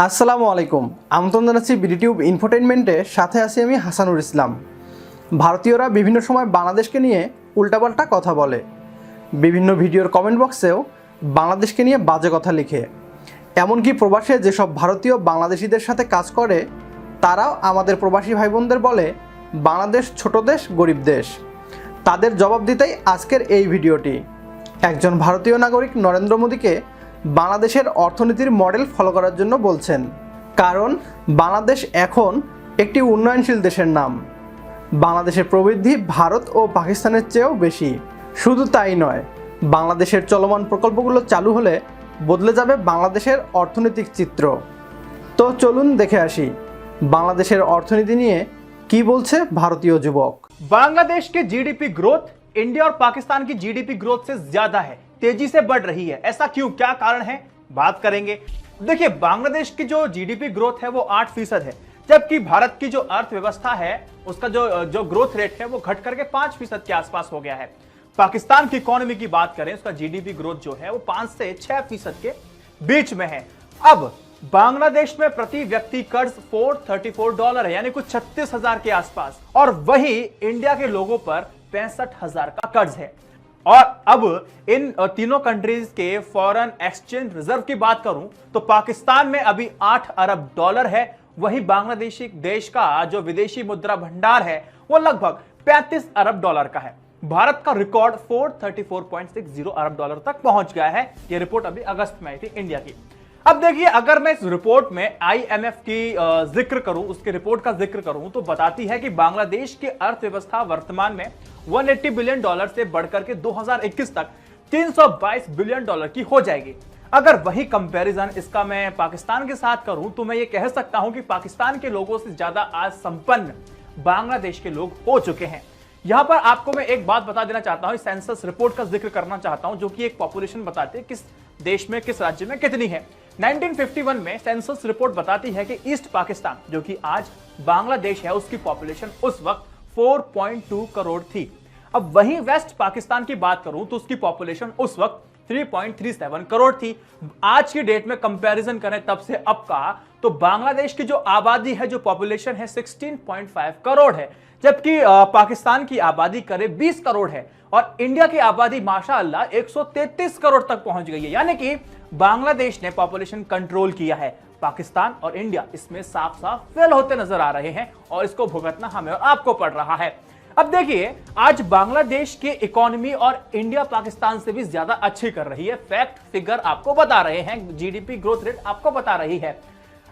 আসসালামু আলাইকুম। আমন্ত্রণ জানাচ্ছি বিডিটিউব ইনফোটেইনমেন্টে। সাথে আছি আমি হাসানুর ইসলাম। ভারতীয়রা বিভিন্ন সময় বাংলাদেশকে নিয়ে উল্টাপাল্টা কথা বলে, বিভিন্ন ভিডিওর কমেন্ট বক্সেও বাংলাদেশকে নিয়ে বাজে কথা লিখে। এমনকি প্রবাসে যেসব ভারতীয় বাংলাদেশিদের সাথে কাজ করে তারাও আমাদের প্রবাসী ভাই বোনদের বলে বাংলাদেশ ছোট দেশ, গরিব দেশ। তাদের জবাব দিতেই আজকের এই ভিডিওটি। একজন ভারতীয় নাগরিক নরেন্দ্র মোদীকে বাংলাদেশের অর্থনীতির মডেল ফলো করার জন্য বলছেন, কারণ বাংলাদেশ এখন একটি উন্নয়নশীল দেশের নাম। বাংলাদেশের প্রবৃদ্ধি ভারত ও পাকিস্তানের চেয়েও বেশি। শুধু তাই নয়, বাংলাদেশের চলমান প্রকল্পগুলো চালু হলে বদলে যাবে বাংলাদেশের অর্থনৈতিক চিত্র। তো চলুন দেখে আসি বাংলাদেশের অর্থনীতি নিয়ে কি বলছে ভারতীয় যুবক। बांग्लादेश के जीडीपी ग्रोथ इंडिया और पाकिस्तान की जीडीपी ग्रोथ से ज्यादा है, तेजी से बढ़ रही है। ऐसा क्यों, क्या कारण है, बात करेंगे। देखिए, बांग्लादेश की जो जीडीपी ग्रोथ है वो 8% है, जबकि भारत की जो अर्थव्यवस्था है उसका जो ग्रोथ रेट है वो घट करके 5% के आसपास हो गया है। पाकिस्तान की इकोनॉमी की बात करें, उसका जीडीपी ग्रोथ जो है वो 5 से 6% के बीच में है। अब बांग्लादेश में प्रति व्यक्ति कर्ज $434 है, यानी कुछ 36,000 के आसपास, और वही इंडिया के लोगों पर 65,000 का कर्ज है। और अब इन तीनों कंट्रीज के फॉरेन एक्सचेंज रिजर्व की बात करूं तो पाकिस्तान में अभी $8 अरब है, वही बांग्लादेशी देश का जो विदेशी मुद्रा भंडार है वो लगभग $35 अरब का है। भारत का रिकॉर्ड $434.60 अरब तक पहुंच गया है। यह रिपोर्ट अभी अगस्त में आई थी इंडिया की। अब देखिए, अगर मैं इस रिपोर्ट में IMF की जिक्र करूं, उसके रिपोर्ट का जिक्र करूं, तो बताती है कि बांग्लादेश की अर्थव्यवस्था वर्तमान में $180 बिलियन से बढ़कर के 2021 तक $322 बिलियन की हो जाएगी। अगर वही कंपैरिजन इसका मैं पाकिस्तान के साथ करूं तो मैं ये कह सकता हूं कि पाकिस्तान के लोगों से ज्यादा आज संपन्न बांग्लादेश के लोग हो चुके हैं। यहां पर आपको मैं एक बात बता देना चाहता हूं, सेंसस रिपोर्ट का जिक्र करना चाहता हूं, जो कि एक पॉपुलेशन बताती है किस देश में, किस राज्य में कितनी है। 1951 में सेंसस रिपोर्ट बताती है कि ईस्ट पाकिस्तान, जो कि आज बांग्लादेश है, उसकी पॉपुलेशन उस वक्त 4.2 करोड़ थी। अब वहीं वेस्ट पाकिस्तान की बात करूं तो उसकी पॉपुलेशन उस वक्त 3.37 करोड़ थी। आज की डेट में कंपैरिजन करें तब से अब का, तो बांग्लादेश की जो आबादी है, जो पॉपुलेशन है, 16.5 करोड़ है, जबकि पाकिस्तान की आबादी करीब 20 करोड़ है, और इंडिया की आबादी माशाअल्लाह 133 करोड़ तक पहुंच गई है। यानी कि बांग्लादेश ने पॉपुलेशन कंट्रोल किया है। पाकिस्तान और इंडिया इसमें साफ साफ फेल होते नजर आ रहे हैं, और इसको भुगतना हमें और आपको पड़ रहा है। अब देखिए, आज बांग्लादेश की इकोनॉमी और इंडिया पाकिस्तान से भी ज्यादा अच्छी कर रही है। फैक्ट फिगर आपको बता रहे हैं, जीडीपी ग्रोथ रेट आपको बता रही है।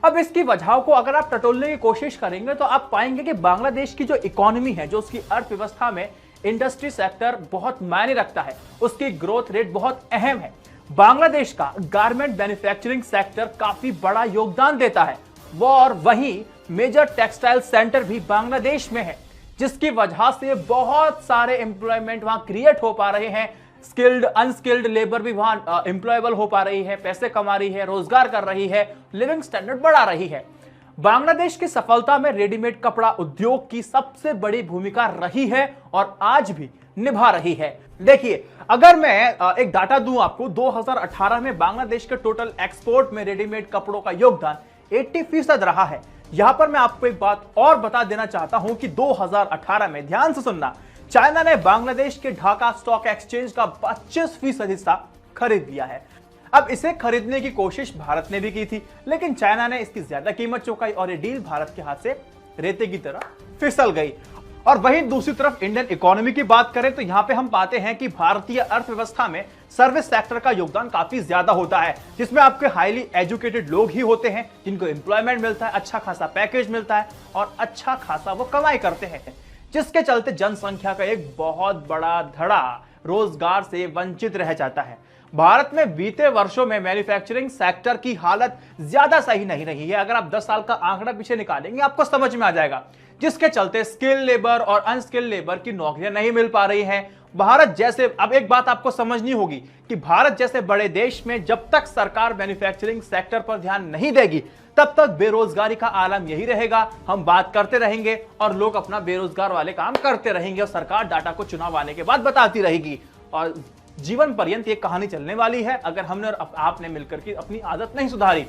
अब इसकी वजहों को अगर आप टटोलने की कोशिश करेंगे तो आप पाएंगे कि बांग्लादेश की जो इकोनॉमी है, जो उसकी अर्थव्यवस्था में इंडस्ट्री सेक्टर बहुत मायने रखता है, उसकी ग्रोथ रेट बहुत अहम है। बांग्लादेश का गारमेंट मैन्युफैक्चरिंग सेक्टर काफी बड़ा योगदान देता है, वो और वहीं मेजर टेक्सटाइल सेंटर भी बांग्लादेश में है, जिसकी वजह से बहुत सारे एम्प्लॉयमेंट वहां क्रिएट हो पा रहे हैं। स्किल्ड अनस्किल्ड लेबर भी वहां एम्प्लॉयबल हो पा रही है, पैसे कमा रही है, रोजगार कर रही है, लिविंग स्टैंडर्ड बढ़ा रही है। बांग्लादेश की सफलता में रेडीमेड कपड़ा उद्योग की सबसे बड़ी भूमिका रही है और आज भी निभा रही है। देखिए, अगर मैं एक डाटा दूं आपको, 2018 में बांग्लादेश के टोटल एक्सपोर्ट में रेडीमेड कपड़ों का योगदान 80% रहा है। यहां पर मैं आपको एक बात और बता देना चाहता हूं कि 2018 में, ध्यान से सुनना, चाइना ने बांग्लादेश के ढाका स्टॉक एक्सचेंज का 25% हिस्सा खरीद लिया है। अब इसे खरीदने की कोशिश भारत ने भी की थी, लेकिन चाइना ने इसकी ज्यादा कीमत चुकाई और ये डील भारत के हाथ से रेते की तरह फिसल गई। और वहीं दूसरी तरफ इंडियन इकोनॉमी की बात करें तो यहां पे हम पाते हैं कि भारतीय अर्थव्यवस्था में सर्विस सेक्टर का योगदान काफी ज्यादा होता है, जिसमें आपके हाईली एजुकेटेड लोग ही होते हैं, जिनको एम्प्लॉयमेंट मिलता है, अच्छा खासा पैकेज मिलता है और अच्छा खासा वो कमाई करते हैं, जिसके चलते जनसंख्या का एक बहुत बड़ा धड़ा रोजगार से वंचित रह जाता है। भारत में बीते वर्षों में मैन्युफैक्चरिंग सेक्टर की हालत ज्यादा सही नहीं रही है। अगर आप 10 साल का आंकड़ा पीछे निकालेंगे आपको समझ में आ जाएगा, जिसके चलते स्किल लेबर और अनस्किल्ड लेबर की नौकरियां नहीं मिल पा रही हैं। भारत जैसे, अब एक बात आपको समझनी होगी कि भारत जैसे बड़े देश में जब तक सरकार मैन्युफैक्चरिंग सेक्टर पर ध्यान नहीं देगी तब तक बेरोजगारी का आलम यही रहेगा। हम बात करते रहेंगे और लोग अपना बेरोजगार वाले काम करते रहेंगे, और सरकार डाटा को चुनाव आने के बाद बताती रहेगी, और जीवन पर्यंत ये कहानी चलने वाली है अगर हमने और आपने मिलकर के अपनी आदत नहीं सुधारी।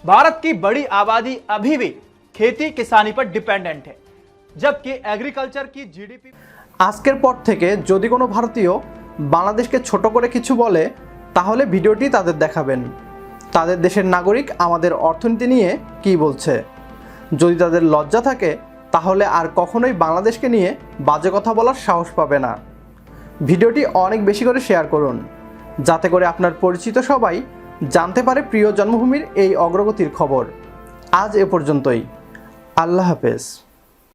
भारत की बड़ी आबादी अभी भी खेती किसानी पर डिपेंडेंट है, जबकि एग्रीकल्चर की जीडीपी। আজকের পর থেকে যদি কোনো ভারতীয় বাংলাদেশকে ছোট করে কিছু বলে তাহলে ভিডিওটি তাদের দেখাবেন। তাদের দেশের নাগরিক আমাদের অর্থনীতি নিয়ে কী বলছে। যদি তাদের লজ্জা থাকে তাহলে আর কখনোই বাংলাদেশকে নিয়ে বাজে কথা বলার সাহস পাবে না। ভিডিওটি অনেক বেশি করে শেয়ার করুন যাতে করে আপনার পরিচিত সবাই জানতে পারে প্রিয় জন্মভূমির এই অগ্রগতির খবর। আজ এ পর্যন্তই। আল্লাহ হাফেজ।